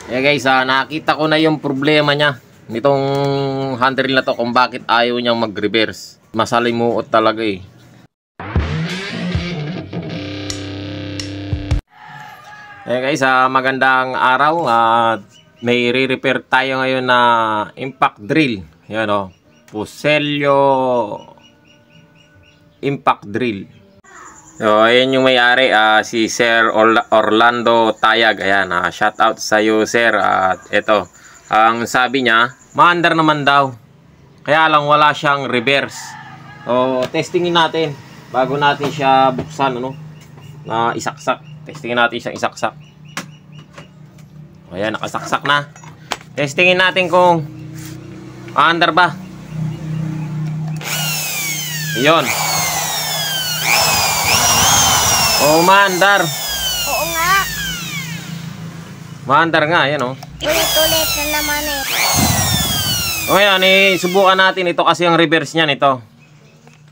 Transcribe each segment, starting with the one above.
Yeah guys, nakita ko na yung problema niya nitong handle na to kung bakit ayaw niyang mag-reverse. Masalimuot talaga eh. Yeah guys, magandang araw. May re-repair tayo ngayon na impact drill. Yan o, Pusello impact drill. So, ayan yung may-ari, si Sir Orlando Tayag. Ayan, shout out sa iyo, sir. At ito, ang sabi niya, maandar naman daw. Kaya lang wala siyang reverse. So, testingin natin bago natin siya buksan, ano, na isaksak. Testingin natin siyang isaksak. Ayan, nakasaksak na. Testingin natin kung maandar ba. Ayun. Oh, maandar. Oo nga. Maandar nga, yan oh. Ulit-ulit na naman eh. O yan, subukan natin ito kasi ang reverse niyan ito.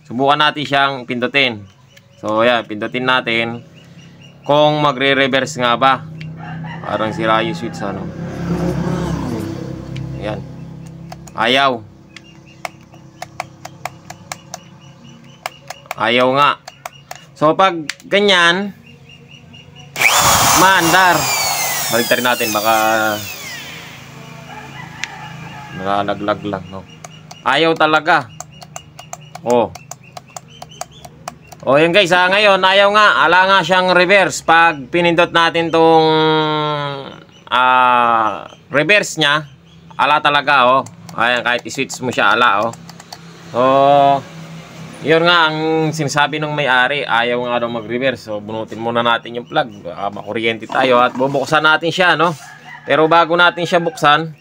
Subukan natin siyang pindutin. So yan, pindutin natin kung magre-reverse nga ba. Parang sira yung switch ano. Ayan. Ayaw. Ayaw nga. So pag ganyan, maandar. Baligtarin natin, baka nalalaglag lang, no? Ayaw talaga. Oh. Oh, yun guys, ngayon ayaw nga, ala nga siyang reverse. Pag pinindot natin tong reverse niya, ala talaga, oh. Ayan, kahit i-switch mo siya, ala, oh. So yun nga ang sinasabi ng may-ari, ayaw nga daw mag-reverse. So bunutin muna natin yung plug, makuryente tayo at bubuksan natin siya, no? Pero bago natin siya buksan,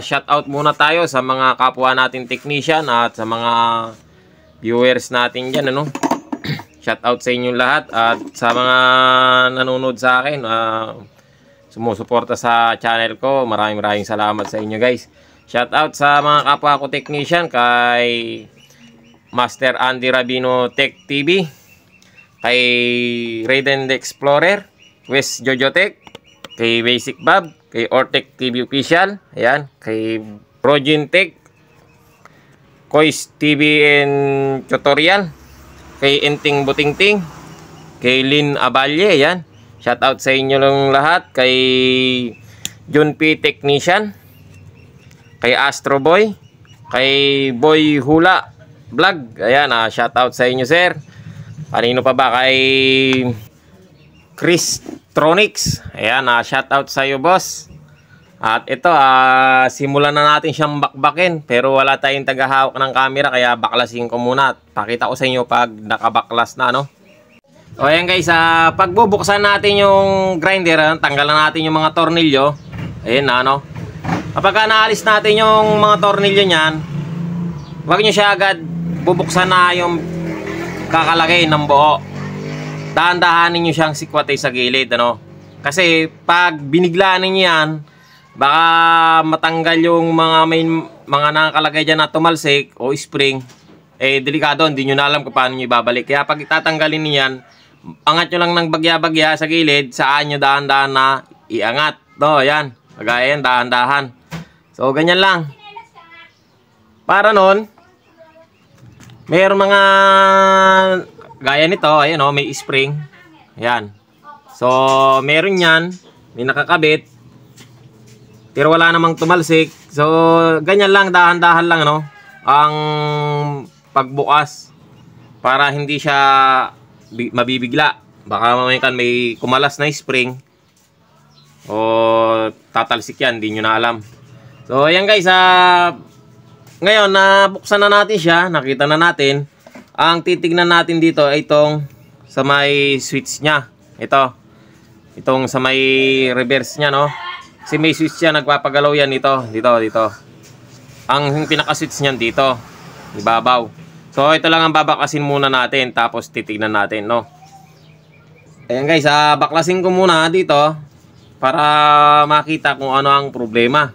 shout out muna tayo sa mga kapwa natin technician at sa mga viewers natin dyan, ano? Shout out sa inyong lahat at sa mga nanonood sa akin, sumusuporta sa channel ko. Maraming salamat sa inyo guys. Shout out sa mga kapwa ko technician, kay Master Andy Rabino Tech TV, kay Raiden the Explorer, West Jojo Tech, kay Basic Bob, kay Ortec TV Official, ayan, kay Projin Tech, Kois TV and Tutorial, kay Enting Butingting, kay Lynn Abalye, ayan. Shout out sa inyo lang lahat, kay John P Technician, kay Astro Boy, kay Boy Hula Vlog, ayan, shout out sa inyo sir. Kanino pa ba? Kay Chris Tronics, ayan, shout out sa iyo boss. At ito, simulan na natin siyang bakbakin, pero wala tayong tagahawak ng camera, kaya baklasin ko muna. Pakita ko sa inyo pag nakabaklas na, no? O ayan guys, pagbubuksan natin yung grinder, tanggalan natin yung mga tornilyo. Ayan na, no? Kapag naalis natin yung mga tornilyo niyan, huwag nyo siya agad bubuksan na yung kakalagay ng buo. Dahan-dahanin nyo siyang sikwatay sa gilid, ano? Kasi pag biniglaan ninyo yan, baka matanggal yung mga nakakalagay dyan na tumalsik o spring. Delikado, hindi nyo na alam kung paano nyo ibabalik. Kaya pag tatanggalin niyo yan, angat nyo lang ng bagya-bagya sa gilid, saan nyo dahan-dahan na iangat. No, yan. Kagaya yan, dahan-dahan. So, ganyan lang. Para nun, mayroon mga gaya nito, ayan o, may spring. Ayan. So, meron yan, may nakakabit, pero wala namang tumalsik. So, ganyan lang, dahan-dahan lang, ano, ang pagbukas para hindi siya mabibigla. Baka mamaya may kumalas na spring o tatalsik yan, hindi nyo na alam. So, ayan guys, ngayon, nabuksan na natin siya, nakita na natin. Ang titignan natin dito ay itong sa may switch niya. Itong sa may reverse niya, no? Kasi may switch siya, nagpapagalaw yan dito. Ang pinaka-switch niyan dito, ibabaw. So, ito lang ang babaklasin muna natin, tapos titignan natin, no? Ayan guys, baklasin ko muna dito para makita kung ano ang problema.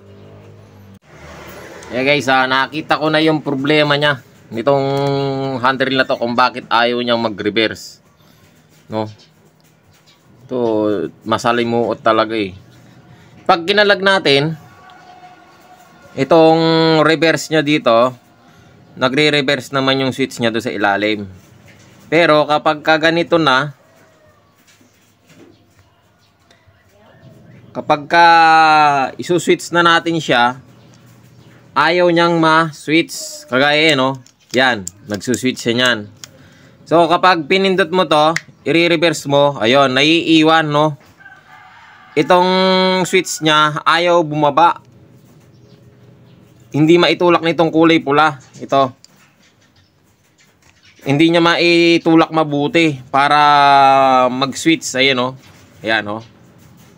Yeah guys, nakita ko na yung problema niya nitong handle na to kung bakit ayaw niyang mag-reverse, no? Ito, masalimuot talaga eh. pag kinalag natin, itong reverse niya dito, nagre-reverse naman yung switch niya doon sa ilalim. Pero kapag ganito na, kapag isuswitch na natin siya, ayaw niyang ma-switch. Kagaya no? Yan, nagsuswitch siya niyan. So kapag pinindot mo to, i-reverse mo, ayun, naiiwan no? Itong switch niya, ayaw bumaba. Hindi maitulak nitong kulay pula. Ito. Hindi niya maitulak mabuti para mag-switch. Ayan o. Ayan o.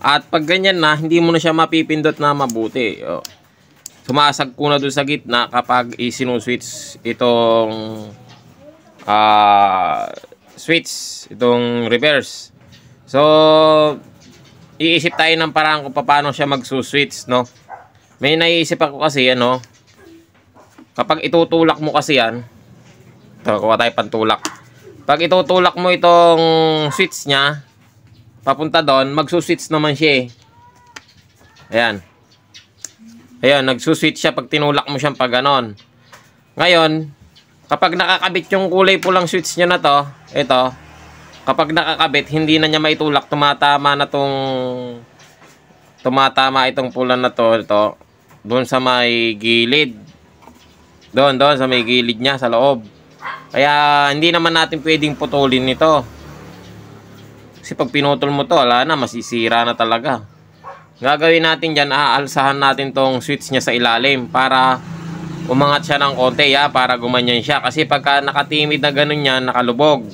At pag ganyan na, hindi mo na siya mapipindot na mabuti. O. Sumasagko na doon sa gitna kapag isinuswitch itong switch. Itong reverse. So, iisip tayo ng parang kung paano siya magsuswitch, no? May naiisip ako kasi, ano, kapag itutulak mo kasi yan, ito, kuha tayo pantulak. Pag itutulak mo itong switch niya, papunta doon, magsuswitch naman siya eh. Ayan. Ayan, nagsuswitch siya pag tinulak mo siyang pag ganon. Ngayon, kapag nakakabit yung kulay pulang switch niya na to, ito, kapag nakakabit, hindi na niya maitulak, tumatama itong pula na to, ito, doon sa may gilid. Doon sa may gilid niya, sa loob. Kaya, hindi naman natin pwedeng putulin nito. Kasi pag pinutol mo to, wala na, masisira na talaga. Gagawin natin dyan, aalsahan natin tong switch niya sa ilalim para umangat siya ng konti, para gumanyan siya. Kasi pagka nakatimid na ganun yan, nakalubog.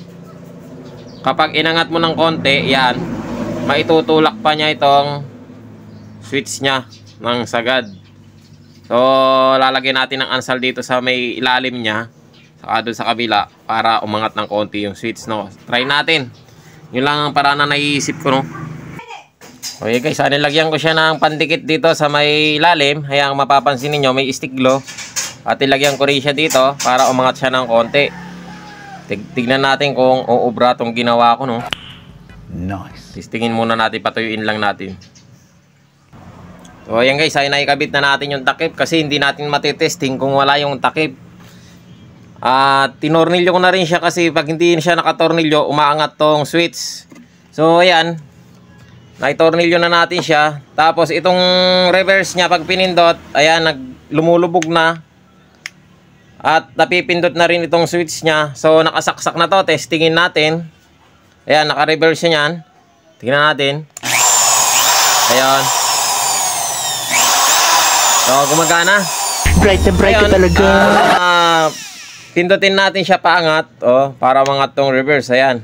Kapag inangat mo ng konti, yan, maitutulak pa niya itong switch niya ng sagad. So, lalagyan natin ng ansal dito sa may ilalim niya, saka doon sa kabila, para umangat ng konti yung switch, no? Try natin. Yun lang ang paraan na naiisip ko, no? Okay guys, nilagyan ko siya ng pandikit dito sa may ilalim. Hayang mapapansin niyo may stick glue. At ilagyan ko rin siya dito para umangat siya ng konti. Tignan natin kung uubra tong ginawa ko, no? Nice. Testingin muna natin, patuyuin lang natin. So ayan guys, ay naikabit na natin yung takip kasi hindi natin matitesting kung wala yung takip. At tinornilyo ko na rin siya kasi pag hindi siya nakatornilyo, umaangat tong switch. So ayan, naitornilyo na natin siya. Tapos itong reverse niya pag pinindot, ayan, lumulubog na. At napipindot na rin itong switch niya. So nakasaksak na to, testingin natin. Ayan, naka-reverse siya niyan. Tingnan natin. Ayan. So gumagana. Bright na bright ka talaga. Pindutin natin siya paangat, para umangat tong reverse. Ayan.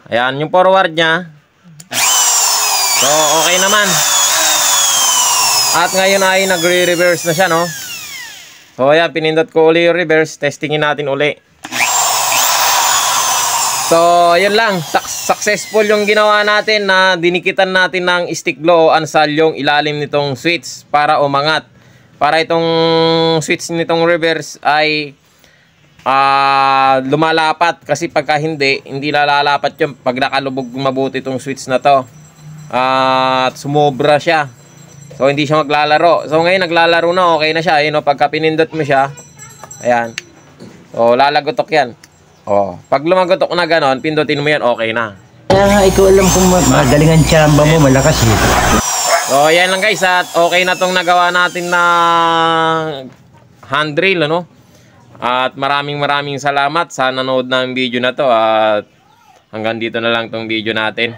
Ayan, yung forward niya. So, okay naman. At ngayon ay nagre-reverse na siya, no? So, ayan, pinindot ko uli yung reverse. Testingin natin uli. So, yun lang. Successful yung ginawa natin na dinikitan natin ng stick glue o ansal yung ilalim nitong switch para umangat. Para itong switch nitong reverse ay lumalapat. Kasi pagka hindi lalalapat yung pag nakalubog mabuti itong switch na to. At sumobra siya. So hindi siya maglalaro. So ngayon naglalaro na, okay na siya. Ayun, pagka pinindot mo siya, ayan. So lalagotok yan. Pag lumagotok na ganon, pindutin mo yan, okay na. Kaya nga, ikaw alam kung magaling ang tsamba mo, malakas eh. So yan lang guys, at okay na tong nagawa natin na hand drill, ano? At maraming salamat sa nanood ng video na to. At hanggang dito na lang tong video natin.